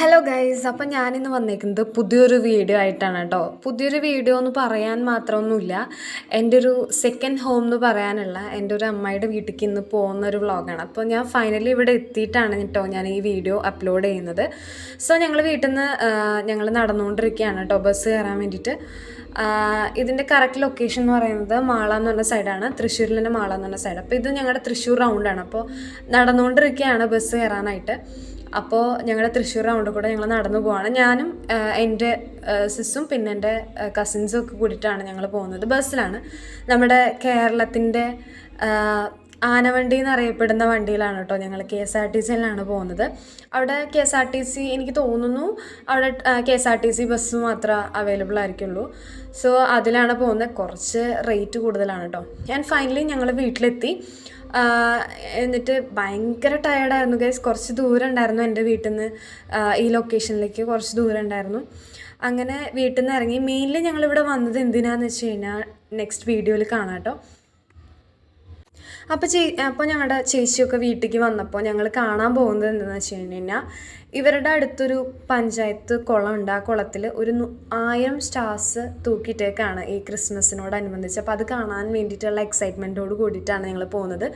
Hello guys, അപ്പം ഞാനിന്ന് വന്നേക്കുന്നത് പുതിയൊരു വീഡിയോ ആയിട്ടാണ് കേട്ടോ. പുതിയൊരു വീഡിയോ എന്ന് പറയാൻ മാത്രമൊന്നുമില്ല. എൻ്റെ ഒരു സെക്കൻഡ് ഹോം എന്ന് പറയാനുള്ള എൻ്റെ ഒരു അമ്മയുടെ വീട്ടിലേക്ക് ഇന്ന് പോകുന്ന ഒരു വ്ളോഗാണ്. അപ്പോൾ ഞാൻ ഫൈനലി ഇവിടെ എത്തിയിട്ടാണ് കേട്ടോ ഞാൻ ഈ വീഡിയോ അപ്ലോഡ് ചെയ്യുന്നത്. സോ ഞങ്ങൾ വീട്ടിൽ നിന്ന് ഞങ്ങൾ നടന്നുകൊണ്ടിരിക്കുകയാണ് കേട്ടോ ബസ് കയറാൻ വേണ്ടിയിട്ട്. ഇതിൻ്റെ കറക്റ്റ് ലൊക്കേഷൻ എന്ന് പറയുന്നത് മാള എന്ന് പറഞ്ഞ സൈഡാണ്, തൃശ്ശൂരിൽ തന്നെ മാള എന്ന് പറഞ്ഞ സൈഡ്. അപ്പോൾ ഇത് ഞങ്ങളുടെ തൃശ്ശൂർ റൗണ്ടാണ്. അപ്പോൾ നടന്നുകൊണ്ടിരിക്കുകയാണ് ബസ് കയറാനായിട്ട്. അപ്പോൾ ഞങ്ങളുടെ തൃശ്ശൂർ റൗണ്ടിൽ കൂടെ ഞങ്ങൾ നടന്നു പോവാണ്. ഞാനും എൻ്റെ സിസ്സും പിന്നെ എൻ്റെ കസിൻസും ഒക്കെ കൂടിയിട്ടാണ് ഞങ്ങൾ പോകുന്നത്. ബസ്സിലാണ്. നമ്മുടെ കേരളത്തിൻ്റെ ആനവണ്ടി എന്നറിയപ്പെടുന്ന വണ്ടിയിലാണ് കേട്ടോ ഞങ്ങൾ KSRTCയിലാണ് പോകുന്നത്. അവിടെ KSRTC എനിക്ക് തോന്നുന്നു അവിടെ KSRTC ബസ് മാത്രമേ അവൈലബിൾ ആയിരിക്കുള്ളൂ. സോ അതിലാണ് പോകുന്നത്. കുറച്ച് റേറ്റ് കൂടുതലാണ് കേട്ടോ. ഞാൻ ഫൈനലി ഞങ്ങൾ വീട്ടിലെത്തി. എന്നിട്ട് ഭയങ്കര ടയേർഡായിരുന്നു ഗൈസ്. കുറച്ച് ദൂരം ഉണ്ടായിരുന്നു എൻ്റെ വീട്ടിൽ നിന്ന് ഈ ലൊക്കേഷനിലേക്ക്, കുറച്ച് ദൂരം ഉണ്ടായിരുന്നു. അങ്ങനെ വീട്ടിൽ നിന്ന് ഇറങ്ങി. മെയിൻലി ഞങ്ങളിവിടെ വന്നത് എന്തിനാന്ന് വെച്ച് കഴിഞ്ഞാൽ നെക്സ്റ്റ് വീഡിയോയിൽ കാണാം കേട്ടോ. അപ്പോൾ ഞങ്ങളുടെ ചേച്ചിയൊക്കെ വീട്ടിലേക്ക് വന്നപ്പോൾ ഞങ്ങൾ കാണാൻ പോകുന്നത് എന്താണെന്ന് വെച്ച് കഴിഞ്ഞാൽ ഇവരുടെ അടുത്തൊരു പഞ്ചായത്ത് കുളമുണ്ട്. ആ കുളത്തിൽ ഒരു 1000 സ്റ്റാർസ് തൂക്കിയിട്ടേക്കാണ് ഈ ക്രിസ്മസിനോടനുബന്ധിച്ച്. അപ്പോൾ അത് കാണാൻ വേണ്ടിയിട്ടുള്ള എക്സൈറ്റ്മെൻറ്റോട് കൂടിയിട്ടാണ് ഞങ്ങൾ പോകുന്നത്.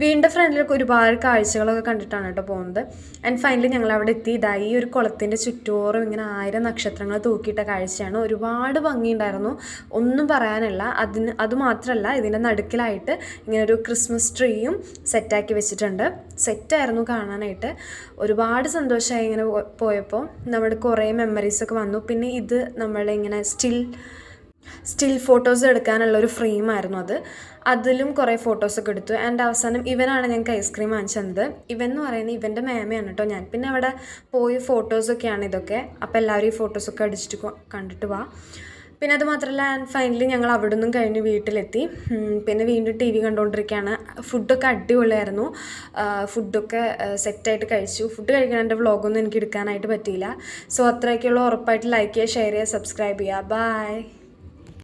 വീടിൻ്റെ ഫ്രണ്ടിലൊക്കെ ഒരുപാട് കാഴ്ചകളൊക്കെ കണ്ടിട്ടാണ് കേട്ടോ പോകുന്നത്. ആൻഡ് ഫൈനലി ഞങ്ങൾ അവിടെ എത്തി. ഇതായി ഒരു കുളത്തിൻ്റെ ചുറ്റോറും ഇങ്ങനെ 1000 നക്ഷത്രങ്ങൾ തൂക്കിയിട്ട കാഴ്ചയാണ്. ഒരുപാട് ഭംഗിയുണ്ടായിരുന്നു, ഒന്നും പറയാനില്ല. അതുമാത്രമല്ല, ഇതിൻ്റെ നടുക്കിലായിട്ട് ഇങ്ങനെ ഒരു ക്രിസ്മസ് ട്രീയും സെറ്റാക്കി വെച്ചിട്ടുണ്ട്. സെറ്റായിരുന്നു കാണാനായിട്ട്. ഒരുപാട് സന്തോഷമായി ഇങ്ങനെ പോയപ്പോൾ. നമ്മുടെ കുറേ മെമ്മറീസൊക്കെ വന്നു. പിന്നെ ഇത് നമ്മളിങ്ങനെ സ്റ്റിൽ ഫോട്ടോസ് എടുക്കാനുള്ളൊരു ഫ്രെയിമായിരുന്നു അത്. അതിലും കുറേ ഫോട്ടോസൊക്കെ എടുത്തു. ആൻഡ് അവസാനം ഇവനാണ് ഞങ്ങൾക്ക് ഐസ്ക്രീം വാങ്ങിച്ചു തന്നത്. ഇവൻ എന്ന് പറയുന്നത് ഇവൻ്റെ മേമയാണ് കേട്ടോ ഞാൻ. പിന്നെ അവിടെ പോയി ഫോട്ടോസൊക്കെയാണ് ഇതൊക്കെ. അപ്പോൾ എല്ലാവരും ഈ ഫോട്ടോസൊക്കെ അടിച്ചിട്ട് കണ്ടിട്ട് വാ. പിന്നെ അത് മാത്രമല്ല, ആൻഡ് ഫൈനലി ഞങ്ങൾ അവിടെ നിന്നും കഴിഞ്ഞ് വീട്ടിലെത്തി. പിന്നെ വീണ്ടും TV കണ്ടുകൊണ്ടിരിക്കുകയാണ്. ഫുഡൊക്കെ അടിപൊളിയായിരുന്നു. ഫുഡൊക്കെ സെറ്റായിട്ട് കഴിച്ചു. ഫുഡ് കഴിക്കണതിൻ്റെ വ്ളോഗൊന്നും എനിക്ക് എടുക്കാനായിട്ട് പറ്റിയില്ല. സോ അത്രയൊക്കെയുള്ള. ഉറപ്പായിട്ട് ലൈക്ക് ചെയ്യുക, ഷെയർ ചെയ്യുക, സബ്സ്ക്രൈബ് ചെയ്യുക. ബൈ.